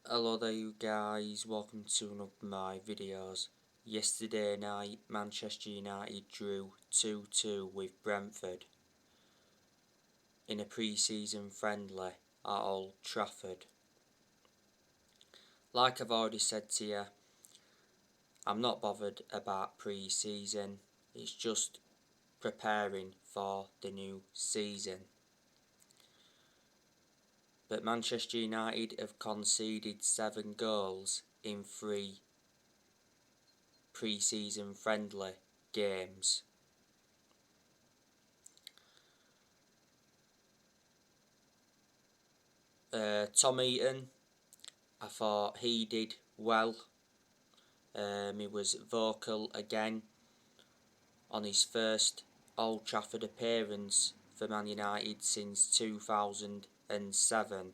Hello there you guys, welcome to one of my videos. Yesterday night Manchester United drew 2-2 with Brentford in a pre-season friendly at Old Trafford. Like I've already said to you, I'm not bothered about pre-season, it's just preparing for the new season. But Manchester United have conceded 7 goals in 3 pre-season friendly games. Tom Eaton, I thought he did well. He was vocal again on his first Old Trafford appearance for Man United since 2007.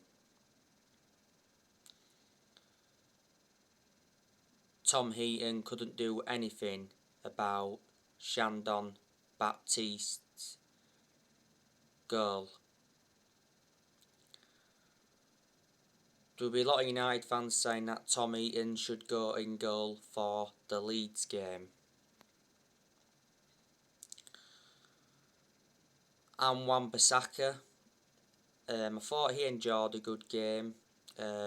Tom Heaton couldn't do anything about Shandon Baptiste's goal. There will be a lot of United fans saying that Tom Heaton should go in goal for the Leeds game. And Wan-Bissaka, I thought he enjoyed a good game.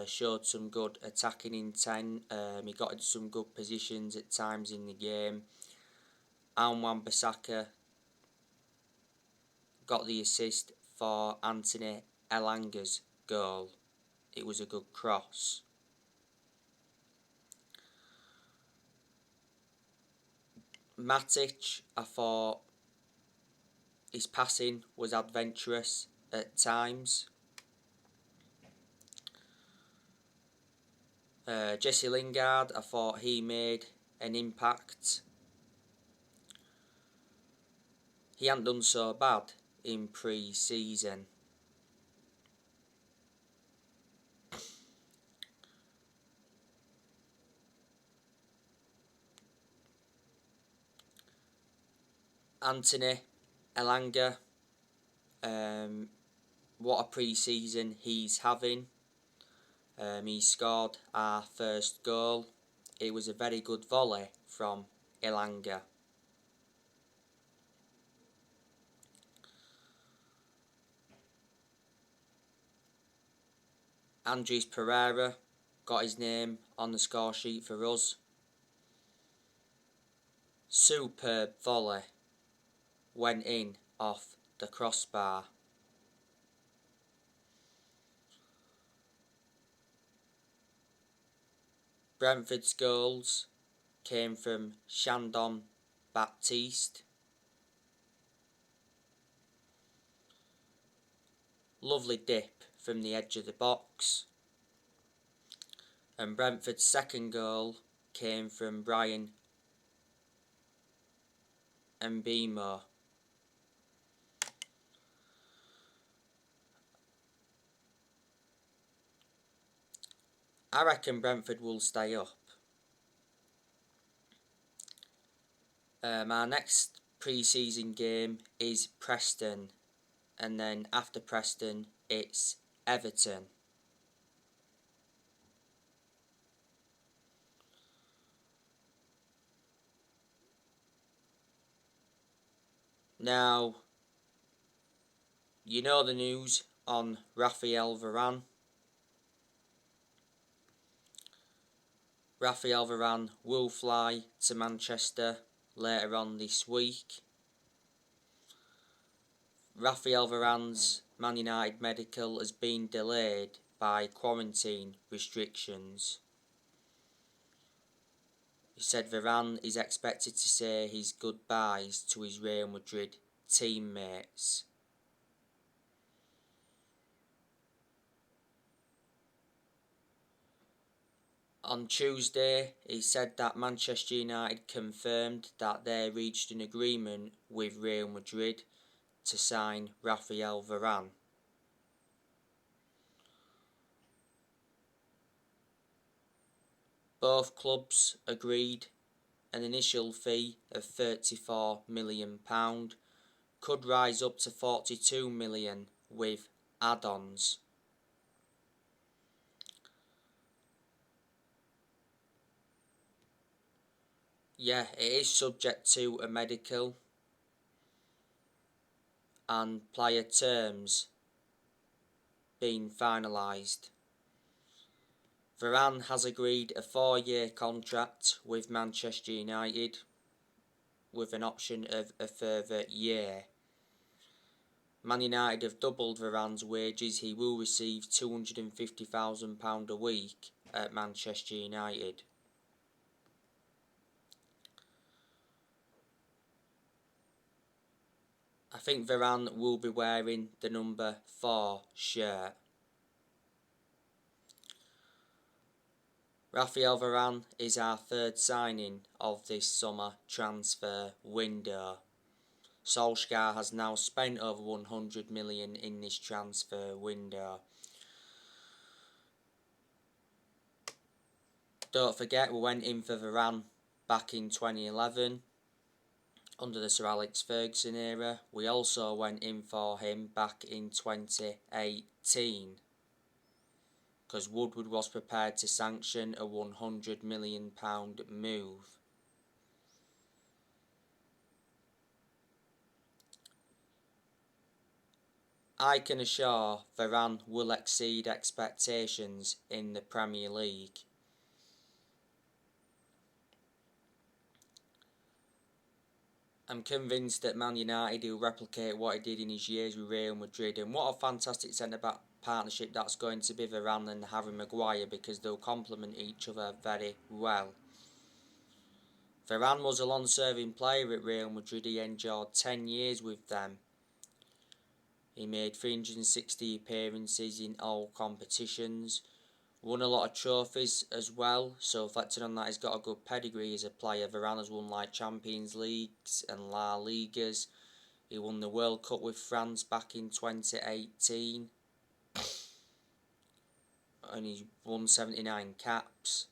Showed some good attacking intent. He got into some good positions at times in the game. And Wan-Bissaka got the assist for Anthony Elanga's goal. It was a good cross. Matic, I thought his passing was adventurous at times. Jesse Lingard, I thought he made an impact. He hadn't done so bad in pre-season. Anthony Elanga, what a pre-season he's having. He scored our first goal. It was a very good volley from Elanga. Andres Pereira got his name on the score sheet for us. Superb volley, went in off the crossbar. Brentford's goals came from Shandon Baptiste. Lovely dip from the edge of the box. And Brentford's second goal came from Brian Mbemo. I reckon Brentford will stay up. Our next pre-season game is Preston, and then after Preston it's Everton. Now, you know the news on Raphael Varane. Raphael Varane will fly to Manchester later on this week. Raphael Varane's Man United medical has been delayed by quarantine restrictions. He said Varane is expected to say his goodbyes to his Real Madrid teammates. On Tuesday, he said that Manchester United confirmed that they reached an agreement with Real Madrid to sign Raphael Varane. Both clubs agreed an initial fee of £34 million, could rise up to £42 million with add-ons. Yeah, it is subject to a medical and player terms being finalised. Varane has agreed a 4-year contract with Manchester United with an option of a further year. Man United have doubled Varane's wages. He will receive £250,000 a week at Manchester United. I think Varane will be wearing the number 4 shirt. Raphael Varane is our third signing of this summer transfer window. Solskjaer has now spent over 100 million in this transfer window. Don't forget, we went in for Varane back in 2011 under the Sir Alex Ferguson era. We also went in for him back in 2018 because Woodward was prepared to sanction a £100 million move. I can assure Varane will exceed expectations in the Premier League. I'm convinced that Man United will replicate what he did in his years with Real Madrid, and what a fantastic centre-back partnership that's going to be Varane and Harry Maguire, because they'll complement each other very well. Varane was a long-serving player at Real Madrid. He endured 10 years with them. He made 360 appearances in all competitions, won a lot of trophies as well, so reflecting on that, he's got a good pedigree as a player. Varane has won like Champions Leagues and La Ligas. He won the World Cup with France back in 2018, and he won 79 caps.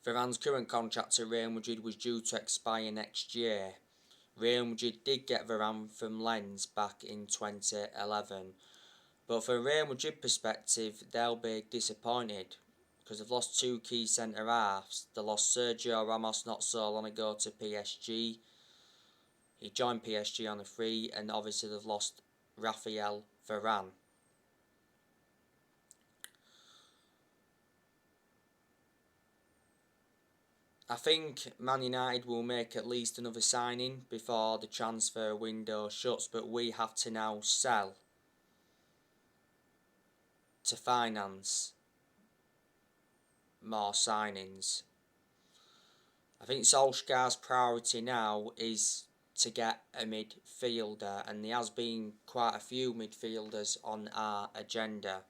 Varane's current contract at Real Madrid was due to expire next year. Real Madrid did get Varane from Lens back in 2011. But from a Real Madrid perspective, they'll be disappointed because they've lost two key centre-halves. They lost Sergio Ramos not so long ago to PSG. He joined PSG on a free, and obviously they've lost Raphael Varane. I think Man United will make at least another signing before the transfer window shuts, but we have to now sell to finance more signings. I think Solskjaer's priority now is to get a midfielder, and there has been quite a few midfielders on our agenda.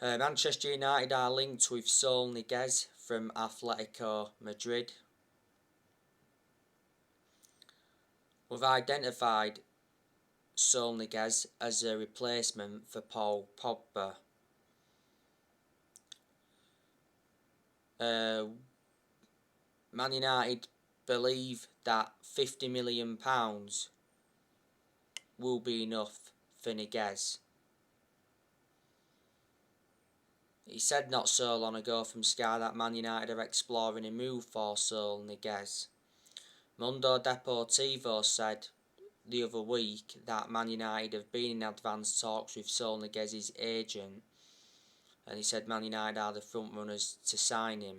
Manchester United are linked with Saul Niguez from Atletico Madrid. We've identified Saul Niguez as a replacement for Paul Pogba. Man United believe that £50 million will be enough for Niguez. He said not so long ago from Sky that Man United are exploring a move for Saul Niguez. Mundo Deportivo said the other week that Man United have been in advanced talks with Saul Niguez's agent, and he said Man United are the front runners to sign him.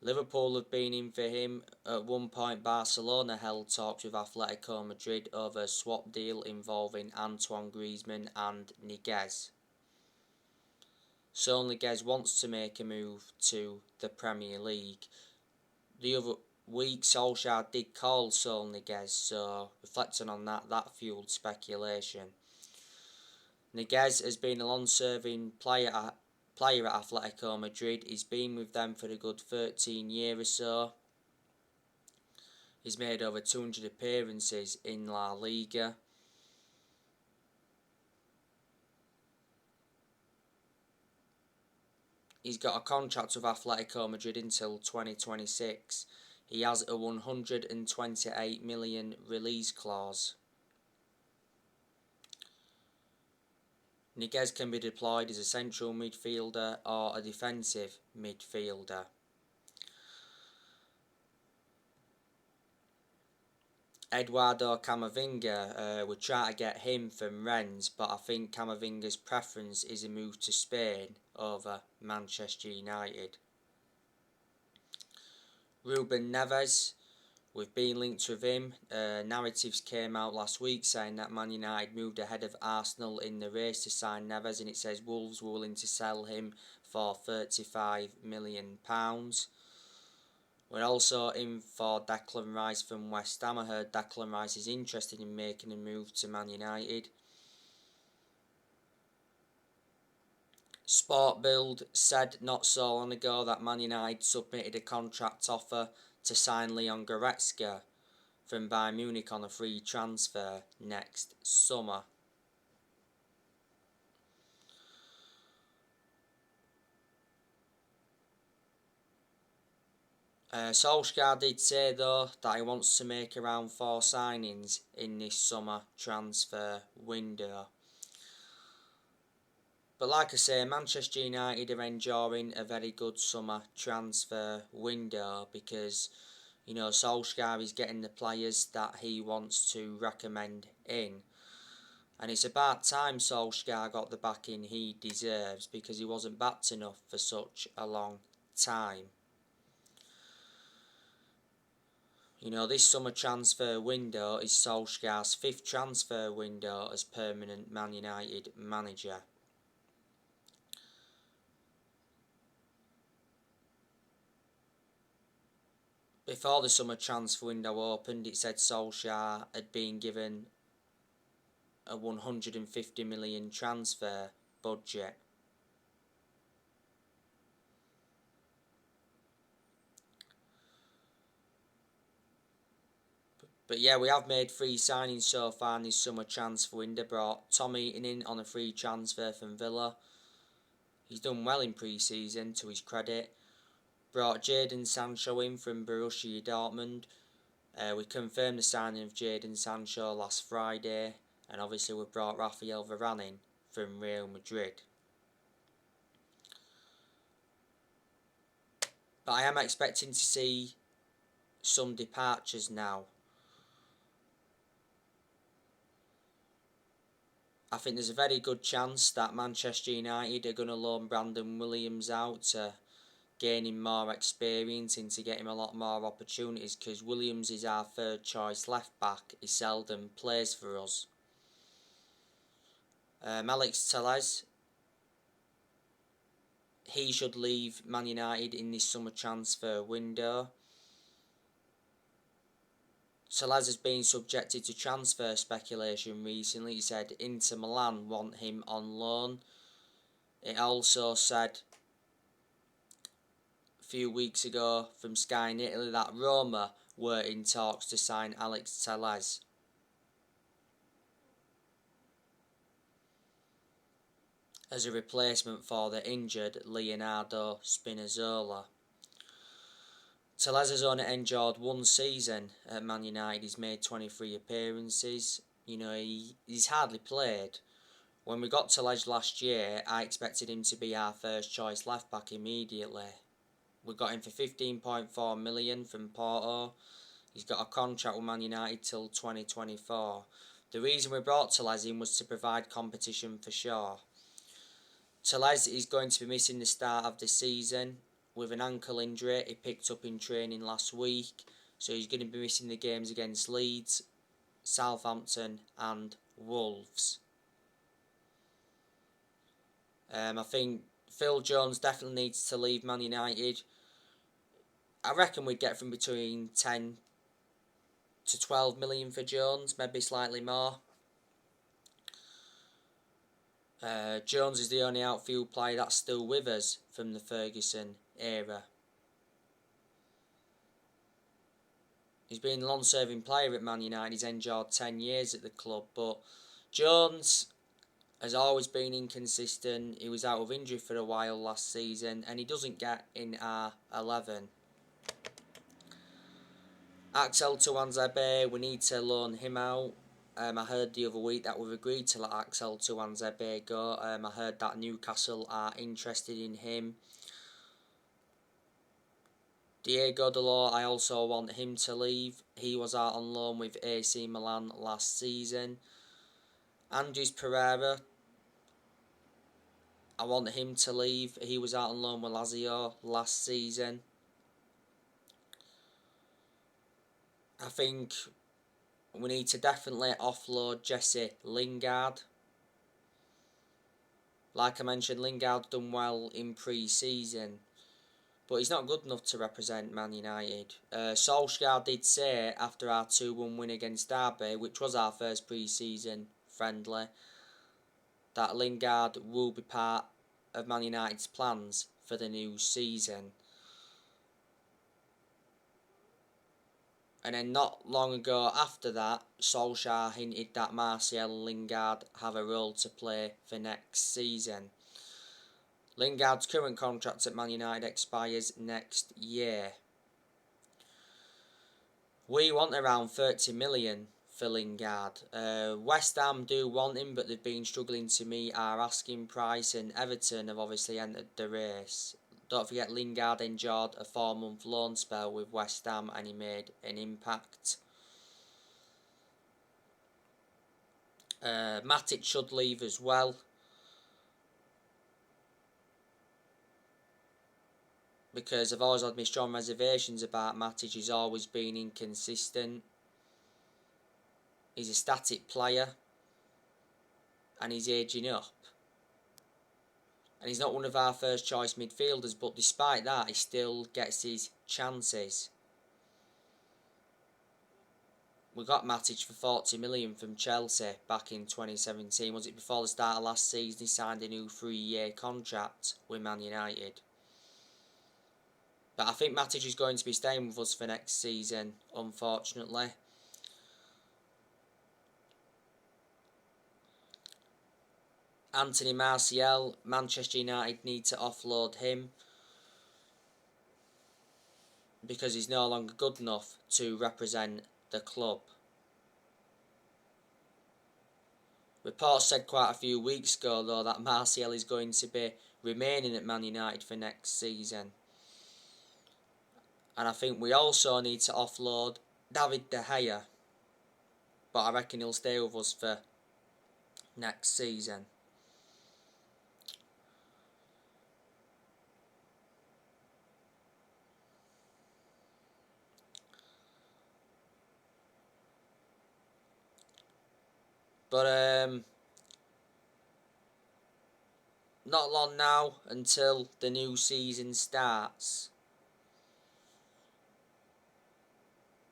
Liverpool have been in for him. At one point, Barcelona held talks with Atletico Madrid over a swap deal involving Antoine Griezmann and Niguez. Saul Niguez wants to make a move to the Premier League. The other week, Solskjaer did call Saul Niguez, so reflecting on that, that fueled speculation. Niguez has been a long-serving player at Atletico Madrid. He's been with them for a good 13 years or so. He's made over 200 appearances in La Liga. He's got a contract with Atletico Madrid until 2026. He has a 128 million release clause. Niguez can be deployed as a central midfielder or a defensive midfielder. Eduardo Camavinga, we try to get him from Rennes, but I think Camavinga's preference is a move to Spain over Manchester United. Ruben Neves, we've been linked with him. Narratives came out last week saying that Man United moved ahead of Arsenal in the race to sign Neves, and it says Wolves were willing to sell him for £35 million. We're also in for Declan Rice from West Ham. I heard Declan Rice is interested in making a move to Man United. Sport Build said not so long ago that Man United submitted a contract offer to sign Leon Goretzka from Bayern Munich on a free transfer next summer. Solskjaer did say though that he wants to make around 4 signings in this summer transfer window. But like I say, Manchester United are enjoying a very good summer transfer window because, you know, Solskjaer is getting the players that he wants to recommend in. And it's about time Solskjaer got the backing he deserves because he wasn't backed enough for such a long time. You know, this summer transfer window is Solskjaer's 5th transfer window as permanent Man United manager. Before the summer transfer window opened, it said Solskjaer had been given a 150 million transfer budget. But yeah, we have made 3 signings so far in this summer transfer window. Brought Tom Eaton in on a free transfer from Villa. He's done well in pre-season, to his credit. Brought Jadon Sancho in from Borussia Dortmund. We confirmed the signing of Jadon Sancho last Friday. And obviously we brought Rafael Varane in from Real Madrid. But I am expecting to see some departures now. I think there's a very good chance that Manchester United are going to loan Brandon Williams out to gain him more experience and to get him a lot more opportunities, because Williams is our 3rd choice left back. He seldom plays for us. Alex Telles, he should leave Man United in this summer transfer window. Telles has been subjected to transfer speculation recently. He said Inter Milan want him on loan. It also said a few weeks ago from Sky in Italy that Roma were in talks to sign Alex Telles. As a replacement for the injured Leonardo Spinazzola. Telles has only enjoyed 1 season at Man United. He's made 23 appearances. You know, he's hardly played. When we got Telles last year, I expected him to be our 1st choice left back immediately. We got him for 15.4 million from Porto. He's got a contract with Man United till 2024. The reason we brought Telles in was to provide competition for Shaw. Telles is going to be missing the start of the season with an ankle injury he picked up in training last week. So he's going to be missing the games against Leeds, Southampton and Wolves. I think Phil Jones definitely needs to leave Man United. I reckon we'd get from between 10 to 12 million for Jones, maybe slightly more. Jones is the only outfield player that's still with us from the Ferguson era. He's been a long-serving player at Man United. He's enjoyed 10 years at the club, but Jones has always been inconsistent. He was out of injury for a while last season, and he doesn't get in our 11. Axel Tuanzebe, we need to loan him out. I heard the other week that we've agreed to let Axel Tuanzebe go. I heard that Newcastle are interested in him. Diego Dalot, I also want him to leave. He was out on loan with AC Milan last season. Andres Pereira, I want him to leave. He was out on loan with Lazio last season. I think we need to definitely offload Jesse Lingard. Like I mentioned, Lingard's done well in pre-season, but he's not good enough to represent Man United. Solskjaer did say after our 2-1 win against Derby, which was our first pre-season friendly, that Lingard will be part of Man United's plans for the new season. And then not long ago after that, Solskjaer hinted that Martial and Lingard have a role to play for next season. Lingard's current contract at Man United expires next year. We want around 30 million for Lingard. West Ham do want him, but they've been struggling to meet our asking price, and Everton have obviously entered the race. Don't forget, Lingard enjoyed a 4-month loan spell with West Ham and he made an impact. Matic should leave as well, because I've always had my strong reservations about Matic. He's always been inconsistent. He's a static player and he's ageing up. And he's not one of our first choice midfielders, but despite that, he still gets his chances. We got Matic for 40 million from Chelsea back in 2017. Was it before the start of last season? He signed a new 3-year contract with Man United. But I think Matic is going to be staying with us for next season, unfortunately. Anthony Martial, Manchester United need to offload him because he's no longer good enough to represent the club. Reports said quite a few weeks ago though that Martial is going to be remaining at Man United for next season. And I think we also need to offload David De Gea, but I reckon he'll stay with us for next season. But not long now until the new season starts.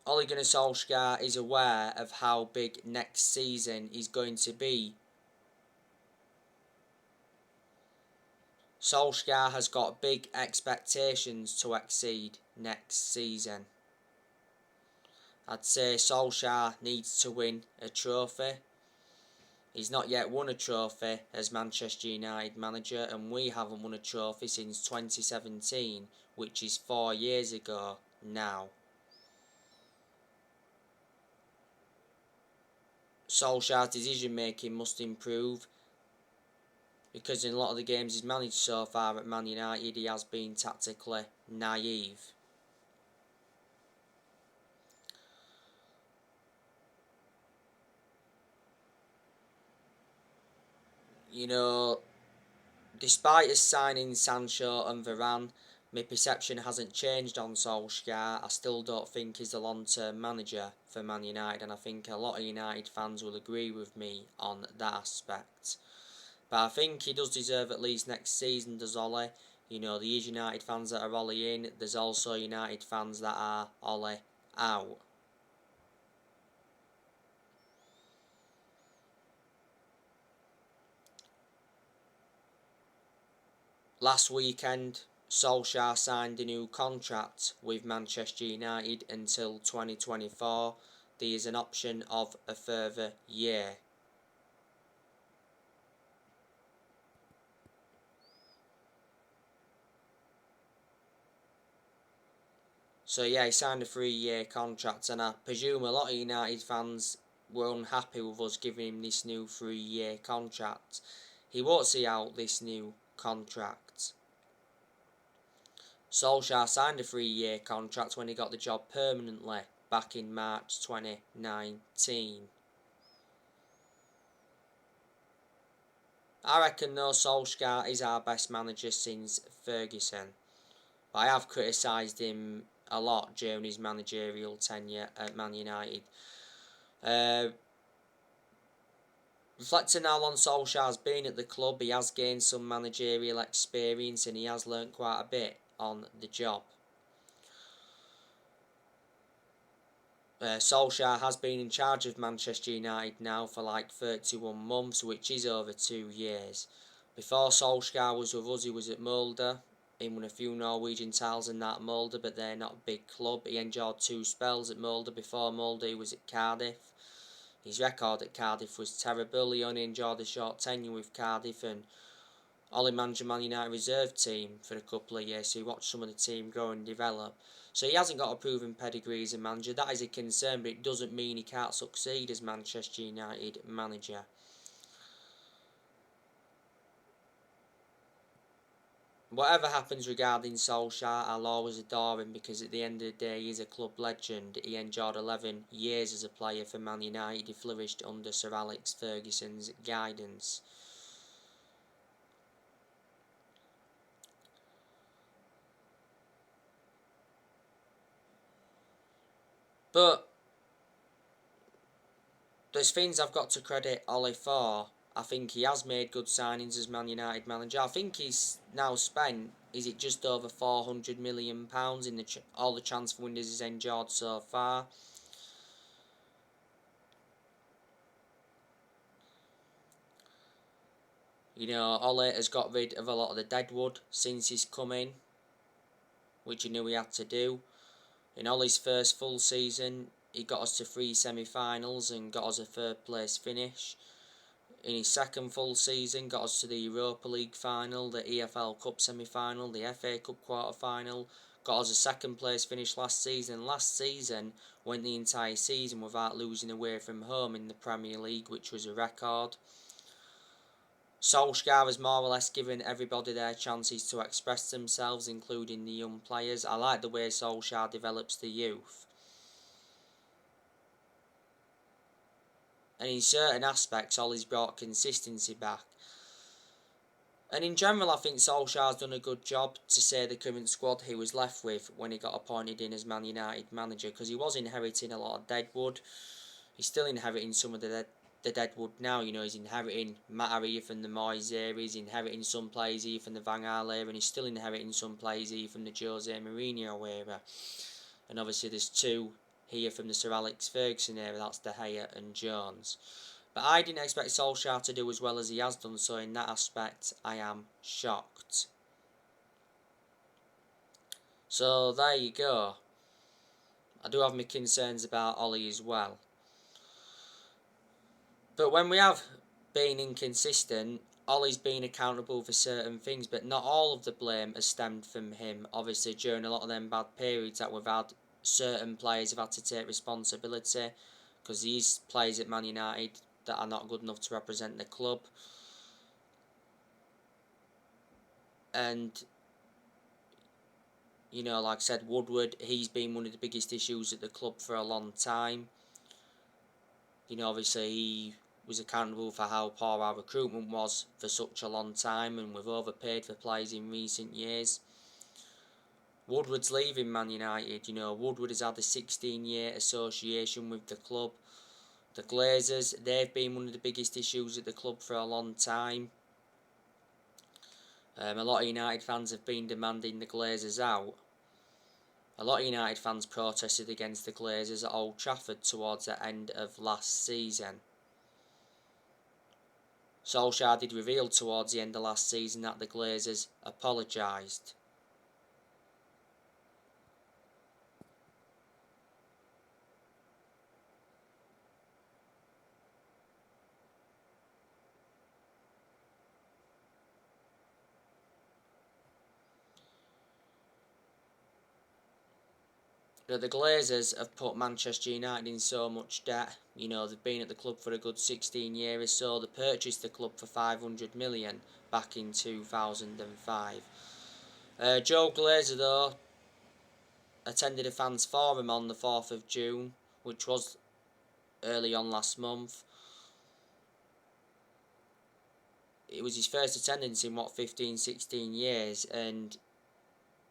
Ole Gunnar Solskjaer is aware of how big next season is going to be. Solskjaer has got big expectations to exceed next season. I'd say Solskjaer needs to win a trophy. He's not yet won a trophy as Manchester United manager, and we haven't won a trophy since 2017, which is 4 years ago now. Solskjaer's decision making must improve, because in a lot of the games he's managed so far at Man United, he has been tactically naive. You know, despite us signing Sancho and Varane, my perception hasn't changed on Solskjaer. I still don't think he's a long-term manager for Man United, and I think a lot of United fans will agree with me on that aspect. But I think he does deserve at least next season, does Ole. You know, there is United fans that are Ole in, there's also United fans that are Ole out. Last weekend, Solskjaer signed a new contract with Manchester United until 2024. There is an option of a further year. So yeah, he signed a 3-year contract, and I presume a lot of United fans were unhappy with us giving him this new 3-year contract. He won't see out this new contract. Solskjaer signed a 3-year contract when he got the job permanently back in March 2019. I reckon though Solskjaer is our best manager since Ferguson. But I have criticised him a lot during his managerial tenure at Man United. Reflecting how long Solskjaer's been at the club, he has gained some managerial experience and he has learnt quite a bit on the job. Solskjaer has been in charge of Manchester United now for like 31 months, which is over 2 years. Before Solskjaer was with us, he was at Molde. He won a few Norwegian titles in that Molde, but they're not a big club. He enjoyed 2 spells at Molde. Before Molde, he was at Cardiff. His record at Cardiff was terrible. He only enjoyed a short tenure with Cardiff, and Ollie managed Man United reserve team for a couple of years, so he watched some of the team grow and develop. So he hasn't got a proven pedigree as a manager. That is a concern, but it doesn't mean he can't succeed as Manchester United manager. Whatever happens regarding Solskjaer, I'll always adore him because at the end of the day, he is a club legend. He enjoyed 11 years as a player for Man United. He flourished under Sir Alex Ferguson's guidance. But there's things I've got to credit Ollie for. I think he has made good signings as Man United manager. I think he's now spent, is it just over £400 million in all the transfer windows he's enjoyed so far. You know, Ollie has got rid of a lot of the deadwood since he's come in, which he knew he had to do. In Ollie's first full season, he got us to 3 semi-finals and got us a 3rd place finish. In his second full season, got us to the Europa League final, the EFL Cup semi-final, the FA Cup quarter-final, got us a 2nd place finish last season. Last season, went the entire season without losing away from home in the Premier League, which was a record. Solskjaer has more or less given everybody their chances to express themselves, including the young players. I like the way Solskjaer develops the youth. And in certain aspects, Ollie's brought consistency back. And in general, I think Solskjaer's done a good job to say the current squad he was left with when he got appointed in as Man United manager, because he was inheriting a lot of deadwood. He's still inheriting some of the deadwood now. You know, he's inheriting Matt here from the Moyes era, he's inheriting some players here from the Van Gaal era, and he's still inheriting some players here from the Jose Mourinho era. And obviously there's 2 here from the Sir Alex Ferguson era, that's De Gea and Jones. But I didn't expect Solskjaer to do as well as he has done, so in that aspect I am shocked. So there you go. I do have my concerns about Ollie as well. But when we have been inconsistent, Ollie's been accountable for certain things, but not all of the blame has stemmed from him. Obviously, during a lot of them bad periods that we've had, certain players have had to take responsibility, because these players at Man United that are not good enough to represent the club. And, you know, like I said, Woodward, he's been one of the biggest issues at the club for a long time. You know, obviously he was accountable for how poor our recruitment was for such a long time, and we've overpaid for players in recent years. Woodward's leaving Man United. You know, Woodward has had a 16-year association with the club. The Glazers, they've been one of the biggest issues at the club for a long time. A lot of United fans have been demanding the Glazers out. A lot of United fans protested against the Glazers at Old Trafford towards the end of last season. Solskjaer did reveal towards the end of last season that the Glazers apologised. But the Glazers have put Manchester United in so much debt. You know, they've been at the club for a good 16 years or so. They purchased the club for 500 million back in 2005. Joe Glazer, though, attended a fans forum on the 4th of June, which was early on last month. It was his first attendance in 15-16 years, and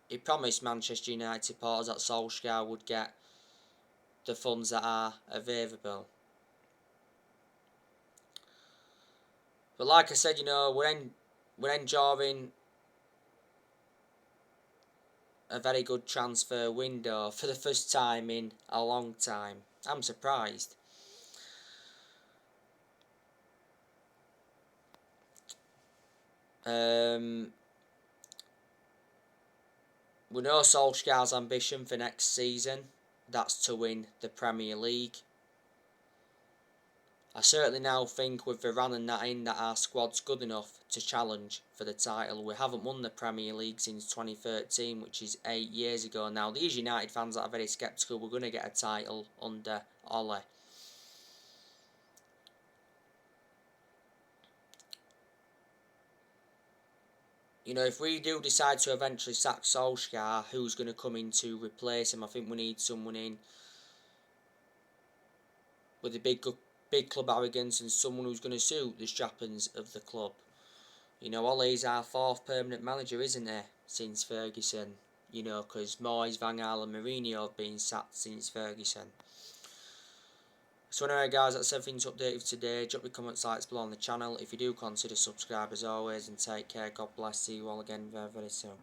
he promised Manchester United supporters that Solskjaer would get the funds that are available. But like I said, we're enjoying a very good transfer window for the first time in a long time. I'm surprised. We know Solskjaer's ambition for next season. That's to win the Premier League. I certainly now think with Varane and that in, that our squad's good enough to challenge for the title. We haven't won the Premier League since 2013, which is 8 years ago now. These United fans that are very sceptical we're going to get a title under Ole. If we do decide to eventually sack Solskjaer, who's going to come in to replace him? I think we need someone in with a big club arrogance and someone who's going to suit the strappings of the club. Ole's our 4th permanent manager, isn't he, since Ferguson? Because Moyes, Van Gaal and Mourinho have been sacked since Ferguson. So anyway guys, that's everything to update with today. Drop your comments, likes below on the channel. If you do, consider subscribe as always, and take care. God bless. See you all again very, very soon.